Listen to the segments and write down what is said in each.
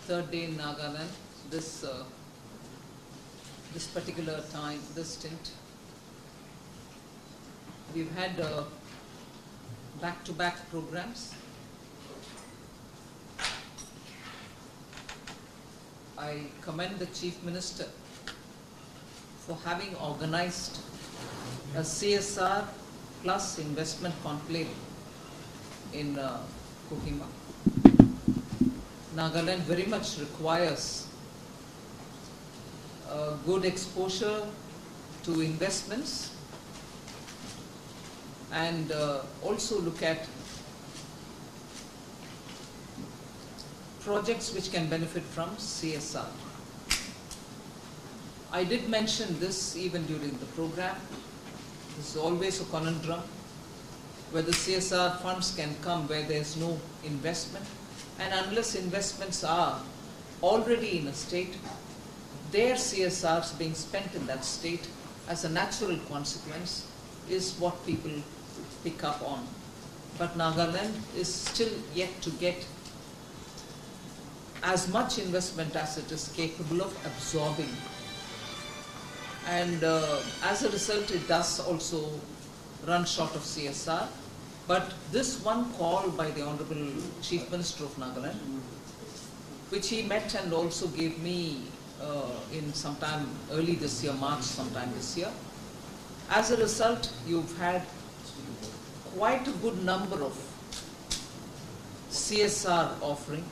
third day in Nagaland, this particular time, this stint. We've had back-to-back programs. I commend the Chief Minister for having organized a CSR plus investment conclave in Chumukedima. Nagaland very much requires good exposure to investments and also look at projects which can benefit from CSR. I did mention this even during the program. This is always a conundrum whether CSR funds can come where there is no investment, and unless investments are already in a state, their CSRs being spent in that state as a natural consequence is what people pick up on. But Nagaland is still yet to get as much investment as it is capable of absorbing. And as a result, it does also run short of CSR. But this one call by the Honorable Chief Minister of Nagaland, which he met and also gave me in sometime early this year, March sometime this year. As a result, you've had quite a good number of CSR offering,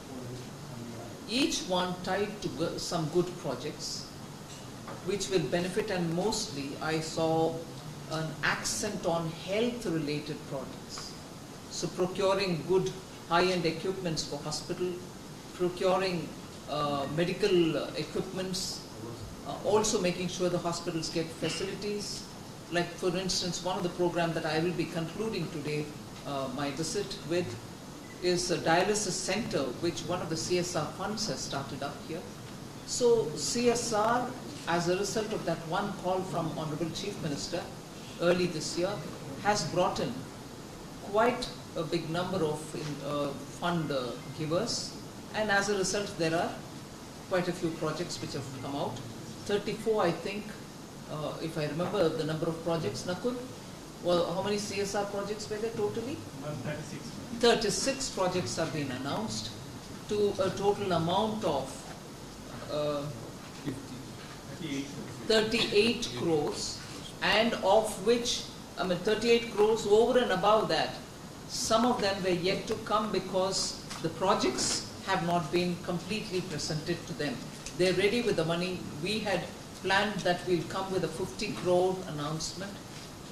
each one tied to some good projects which will benefit, and mostly I saw an accent on health-related products. So procuring good high-end equipments for hospital, procuring medical equipments, also making sure the hospitals get facilities. Like for instance, one of the programs that I will be concluding today, my visit with, is a dialysis center which one of the CSR funds has started up here. So CSR, as a result of that one call from Honorable Chief Minister early this year, has brought in quite a big number of fund givers, and as a result there are quite a few projects which have come out. 34, I think, if I remember the number of projects, Nakul. Well, how many CSR projects were there totally? 36. 36 projects have been announced to a total amount of 38 crores, and of which, 38 crores over and above that, some of them were yet to come because the projects have not been completely presented to them. They're ready with the money. We had planned that we'll come with a 50 crore announcement.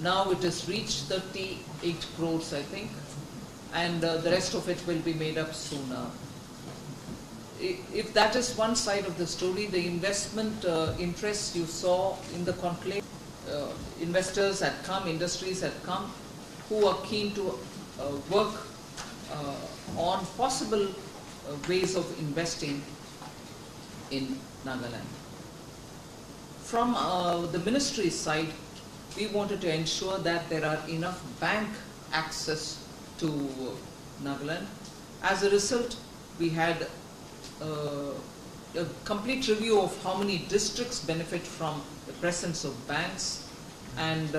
Now it has reached 38 crores, I think, and the rest of it will be made up sooner. If that is one side of the story, the investment interest you saw in the conclave, investors had come, industries had come, who are keen to work on possible ways of investing in Nagaland. From the ministry side, we wanted to ensure that there are enough bank access to Nagaland. As a result, we had a complete review of how many districts benefit from the presence of banks, and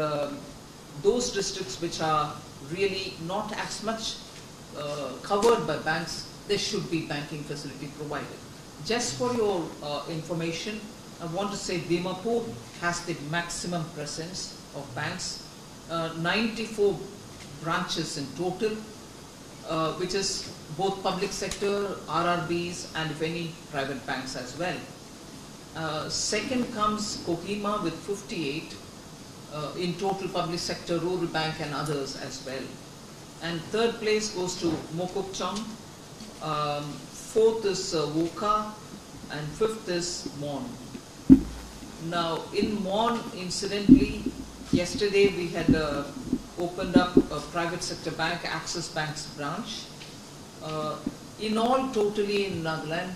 those districts which are really not as much covered by banks, there should be banking facility provided. Just for your information, I want to say Dimapur has the maximum presence of banks, 94 branches in total, which is both public sector, RRBs, and if any, private banks as well. Second comes Chumukedima with 58, in total public sector, rural bank and others as well. And third place goes to Mokokchung, fourth is Woka, and fifth is Mon. Now in Mon, incidentally, yesterday we had opened up a private sector bank, Axis Bank's branch. In all, totally in Nagaland,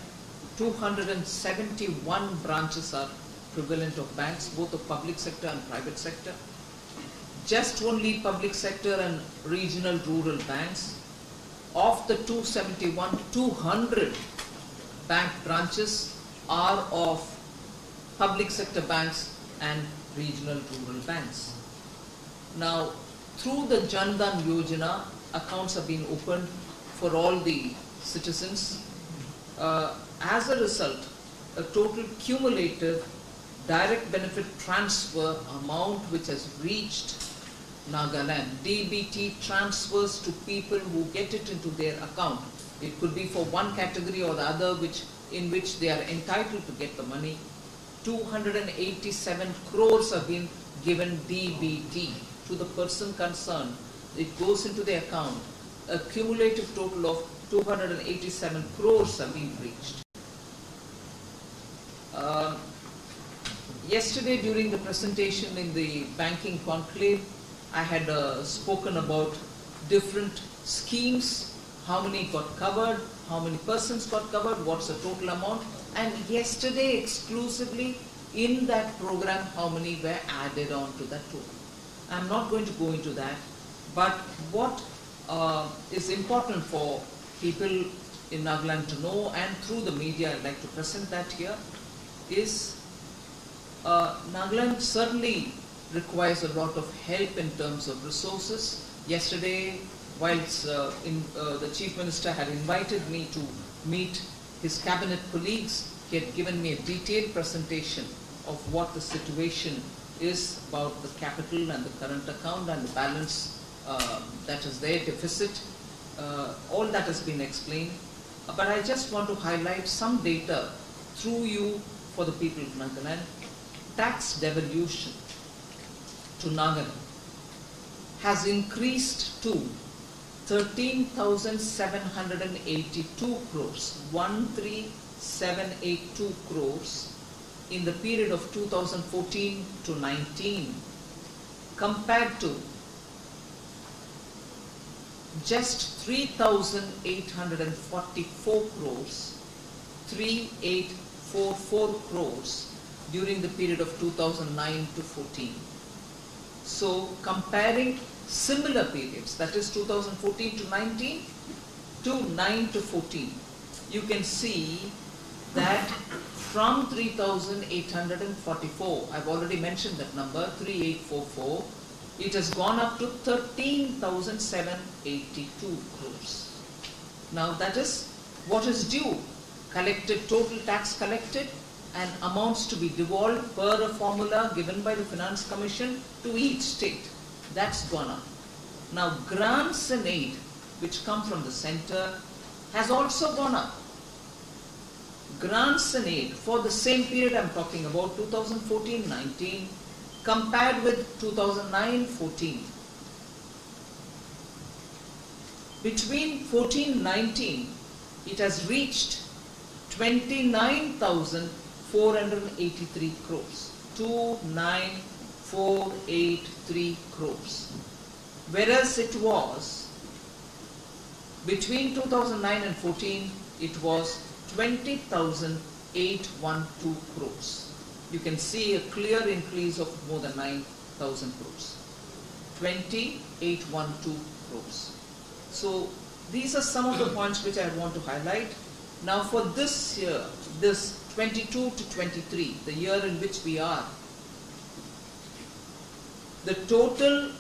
271 branches are prevalent of banks, both of public sector and private sector. Just only public sector and regional rural banks. Of the 271, 200 bank branches are of public sector banks and regional rural banks. Now, through the Jan Dhan Yojana, accounts have been opened for all the citizens. As a result, a total cumulative direct benefit transfer amount which has reached Nagaland, DBT transfers to people who get it into their account. It could be for one category or the other in which they are entitled to get the money. 287 crores have been given DBT to the person concerned. It goes into the account. A cumulative total of 287 crores have been reached. Yesterday during the presentation in the banking conclave, I had spoken about different schemes, how many got covered, how many persons got covered, what's the total amount, and yesterday exclusively in that program how many were added on to that total. I'm not going to go into that, but what is important for people in Nagaland to know, and through the media I'd like to present that here, is Nagaland certainly requires a lot of help in terms of resources. Yesterday, whilst the Chief Minister had invited me to meet his cabinet colleagues, he had given me a detailed presentation of what the situation is about the capital and the current account and the balance that is there, deficit. All that has been explained. But I just want to highlight some data through you for the people of Nagaland. Tax devolution to Nagaland has increased to 13,782 crores, 13,782 crores in the period of 2014 to 19, compared to just 3,844 crores, 3,844 crores during the period of 2009 to 14. So comparing similar periods, that is 2014 to 19 to 9 to 14, you can see that from 3,844, I've already mentioned that number, 3,844, it has gone up to 13,782 crores. Now that is what is due, collected, total tax collected, and amounts to be devolved per a formula given by the Finance Commission to each state. That's gone up. Now grants and aid, which come from the centre, has also gone up. Grants and aid for the same period I'm talking about, 2014-19, compared with 2009-14. Between 14-19, it has reached 29,483 crores, 29,483 crores. Whereas it was, between 2009 and 14, it was 20,812 crores. You can see a clear increase of more than 9,000 crores. 20,812 crores. So these are some of the points which I want to highlight. Now for this year, this 22 to 23, the year in which we are, the total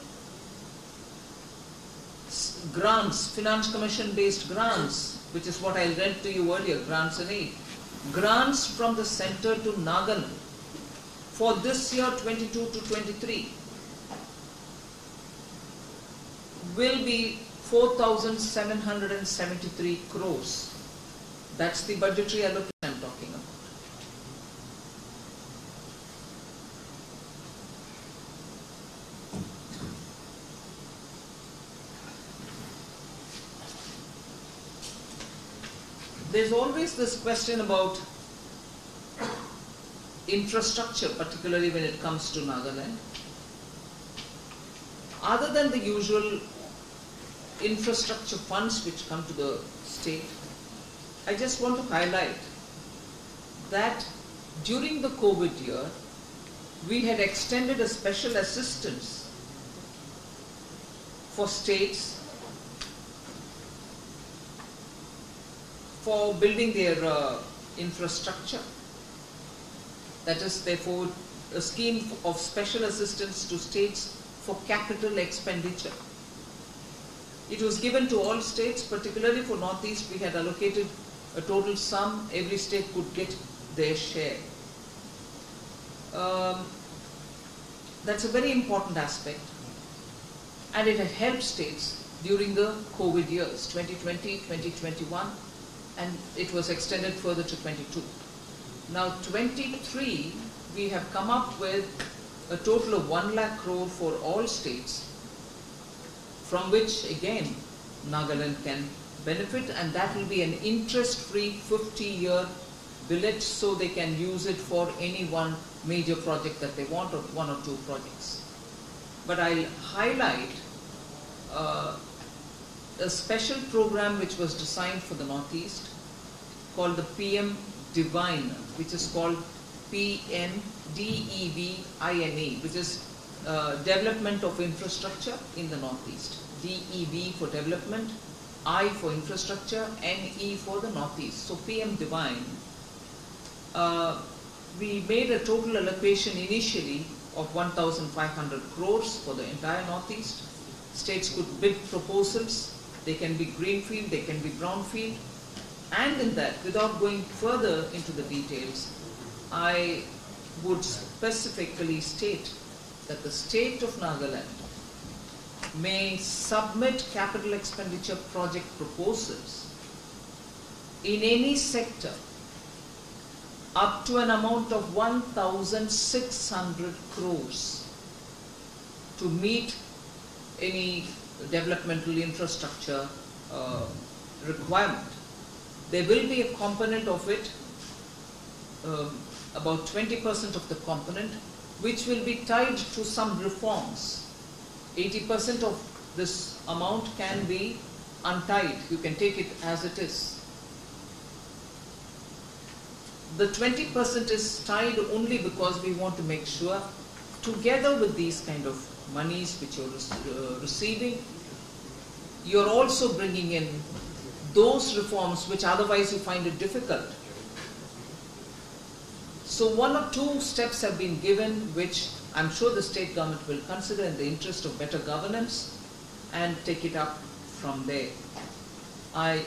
grants, Finance Commission based grants, which is what I read to you earlier, grants and aid, grants from the centre to Nagaland for this year 22 to 23 will be 4,773 crores. That's the budgetary allocation I'm talking about. There's always this question about infrastructure, particularly when it comes to Nagaland. Other than the usual infrastructure funds which come to the state, I just want to highlight that during the COVID year, we had extended a special assistance for states for building their infrastructure. That is, therefore, a scheme of special assistance to states for capital expenditure. It was given to all states, particularly for Northeast. We had allocated a total sum. Every state could get their share. That's a very important aspect, and it had helped states during the COVID years, 2020, 2021, and it was extended further to 22. Now 23, we have come up with a total of 1 lakh crore for all states, from which again Nagaland can benefit, and that will be an interest-free 50-year billet, so they can use it for any one major project that they want, or 1 or 2 projects. But I'll highlight a special program which was designed for the Northeast called the PM Divine, which is called PMDEVINE, which is Development of Infrastructure in the Northeast. DEV for development, I for infrastructure, NE for the Northeast. So PM Divine, we made a total allocation initially of 1,500 crores for the entire Northeast. States could bid proposals. They can be greenfield, they can be brownfield. And in that, without going further into the details, I would specifically state that the state of Nagaland may submit capital expenditure project proposals in any sector up to an amount of 1,600 crores to meet any developmental infrastructure requirement. There will be a component of it, about 20% of the component, which will be tied to some reforms. 80% of this amount can be untied. You can take it as it is. The 20% is tied only because we want to make sure, together with these kind of monies which you're receiving, you're also bringing in those reforms which otherwise you find it difficult. So 1 or 2 steps have been given, which I'm sure the state government will consider in the interest of better governance and take it up from there. My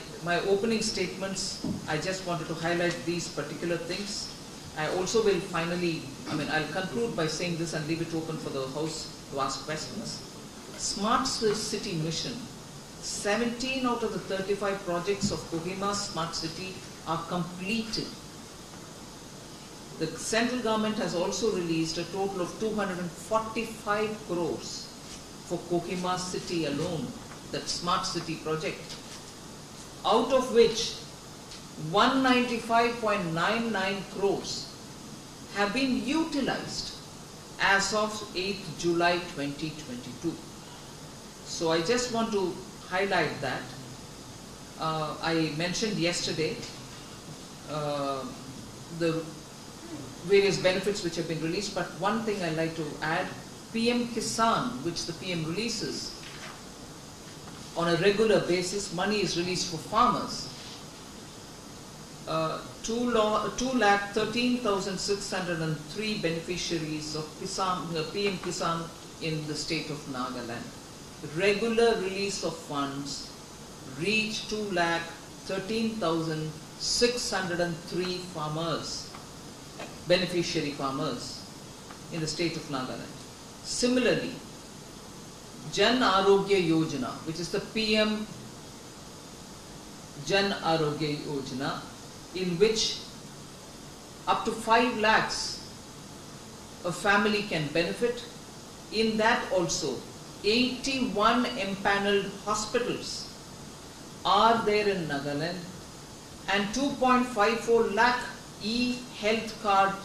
opening statements, I just wanted to highlight these particular things. I also will finally, I'll conclude by saying this and leave it open for the House to ask questions. Smart City Mission, 17 out of the 35 projects of Kohima Smart City are completed. The central government has also released a total of 245 crores for Kohima City alone, that Smart City project, out of which 195.99 crores have been utilized as of 8th July 2022. So I just want to highlight that. I mentioned yesterday the various benefits which have been released, but one thing I'd like to add, PM Kisan, which the PM releases on a regular basis, money is released for farmers. 2,13,603 beneficiaries of PM Kisan in the state of Nagaland. Regular release of funds reached 2,13,603 farmers, beneficiary farmers in the state of Nagaland. Similarly, Jan Arogya Yojana, which is the PM Jan Arogya Yojana, in which up to 5 lakhs a family can benefit. In that also, 81 empaneled hospitals are there in Nagaland, and 2.54 lakh e-health cards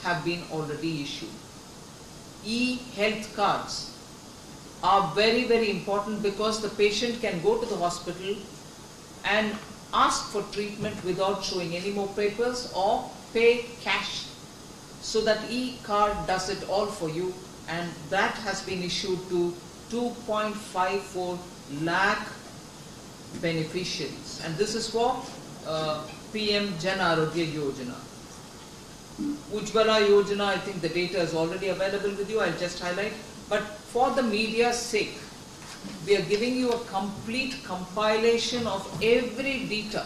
have been already issued. E-health cards are very, very important because the patient can go to the hospital and ask for treatment without showing any more papers or pay cash. So that e-card does it all for you, and that has been issued to 2.54 lakh beneficiaries. And this is for PM Jan Arogya Yojana. Ujjwala Yojana, I think the data is already available with you, I'll just highlight. But for the media's sake, we are giving you a complete compilation of every data.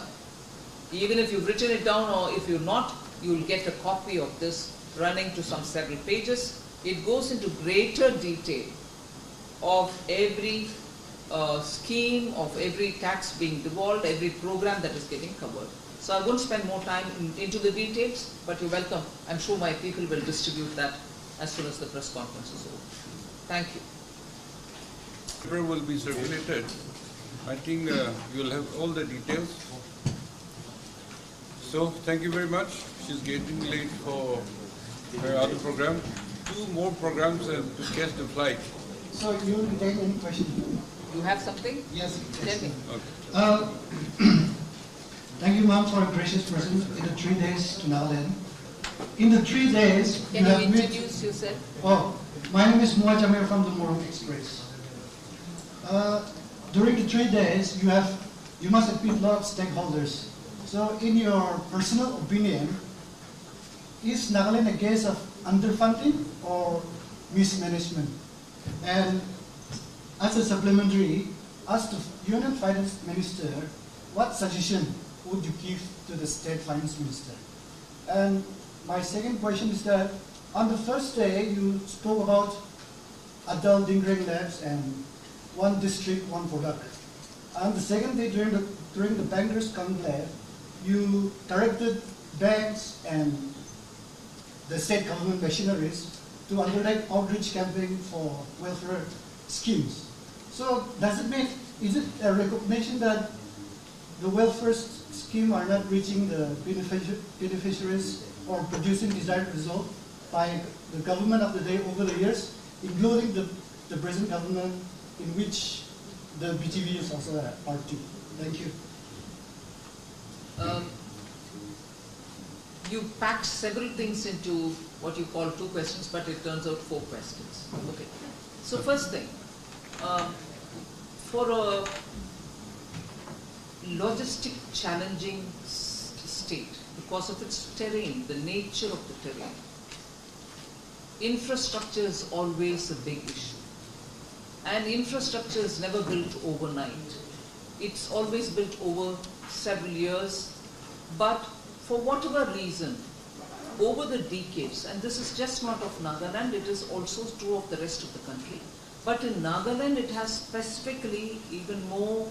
Even if you've written it down or if you're not, you'll get a copy of this running to some several pages. It goes into greater detail of every scheme, of every tax being devolved, every program that is getting covered. So I won't spend more time into the details, but you're welcome. I'm sure my people will distribute that as soon as the press conference is over. Thank you. Paper will be circulated. I think you'll have all the details. So thank you very much. She's getting late for her other program. 2 more programs and to catch the flight. So you will take any question? You have something? Yes. Tell me. Okay. Thank you, ma'am, for a gracious present in the 3 days to Nagaland. In the 3 days, Can you have introduce yourself? Oh, my name is Moa Jamir from the Morong Express. During the 3 days, you must have met a lot of stakeholders. So, in your personal opinion, is Nagaland a case of underfunding or mismanagement? And as a supplementary, as the Union Finance Minister, what suggestion would you give to the State Finance Minister? And my second question is that on the first day you spoke about adult tinkering labs and one district, one product. On the second day during the bankers' conclave, you directed banks and the state government machineries to undertake outreach campaign for welfare schemes. So does it mean, is it a recognition that the welfare scheme are not reaching the beneficiaries or producing desired result by the government of the day over the years, including the present government in which the BTV is also a party? Thank you. You packed several things into what you call 2 questions, but it turns out 4 questions. Okay. So first thing, for a logistic challenging state, because of its terrain, the nature of the terrain, infrastructure is always a big issue. And infrastructure is never built overnight. It's always built over several years, but for whatever reason, over the decades, and this is just not of Nagaland, it is also true of the rest of the country, but in Nagaland it has specifically even more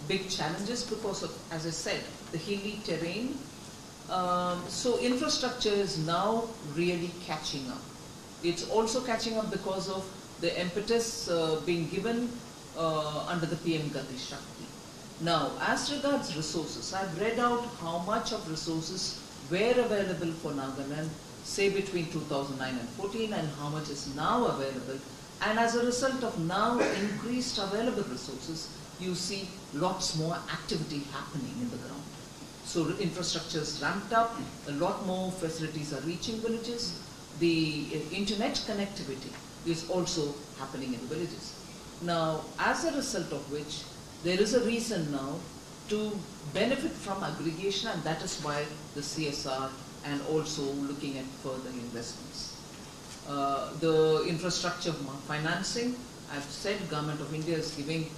big challenges because of, as I said, the hilly terrain. So infrastructure is now really catching up. It's also catching up because of the impetus being given under the PM Gati Shakti. Now, as regards resources, I've read out how much of resources were available for Nagaland, say between 2009 and 14, and how much is now available. And as a result of now increased available resources, you see lots more activity happening in the ground. So infrastructure is ramped up, a lot more facilities are reaching villages. The internet connectivity is also happening in villages. Now, as a result of which, there is a reason now to benefit from aggregation, and that is why the CSR and also looking at further investments. The infrastructure financing, I've said Government of India is giving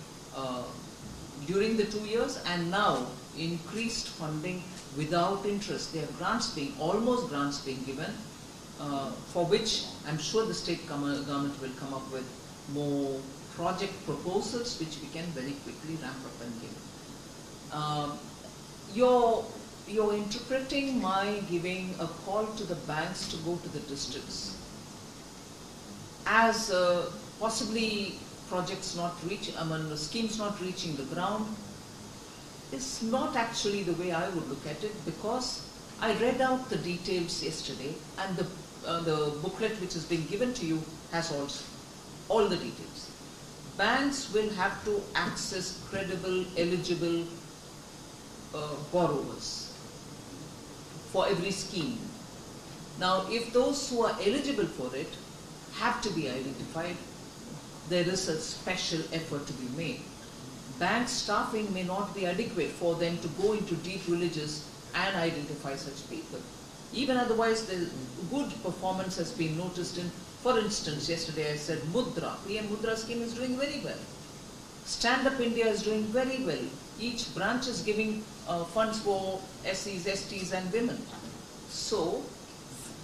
during the 2 years and now increased funding without interest. There are grants being, almost grants being given, for which I'm sure the state government will come up with more project proposals which we can very quickly ramp up and give. You're interpreting my giving a call to the banks to go to the districts as possibly projects not reach, the schemes not reaching the ground is not actually the way I would look at it, because I read out the details yesterday, and the booklet which has been given to you has also all the details. Banks will have to access credible, eligible borrowers for every scheme. Now, if those who are eligible for it have to be identified, there is a special effort to be made. Bank staffing may not be adequate for them to go into deep villages and identify such people. Even otherwise, the good performance has been noticed in, for instance, yesterday I said Mudra, PM Mudra scheme is doing very well. Stand Up India is doing very well. Each branch is giving funds for SCs, STs and women. So,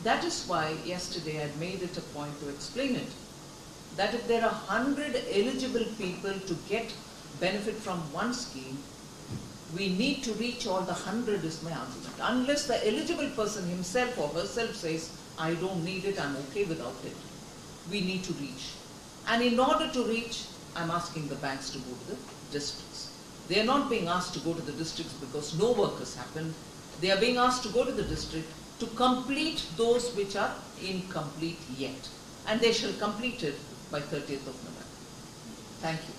that is why yesterday I made it a point to explain it. That if there are 100 eligible people to get benefit from one scheme, we need to reach all the 100 is my argument. Unless the eligible person himself or herself says, I don't need it, I'm okay without it, we need to reach. And in order to reach, I'm asking the banks to go to the districts. They are not being asked to go to the districts because no work has happened. They are being asked to go to the district to complete those which are incomplete yet. And they shall complete it by 30th of November. Thank you.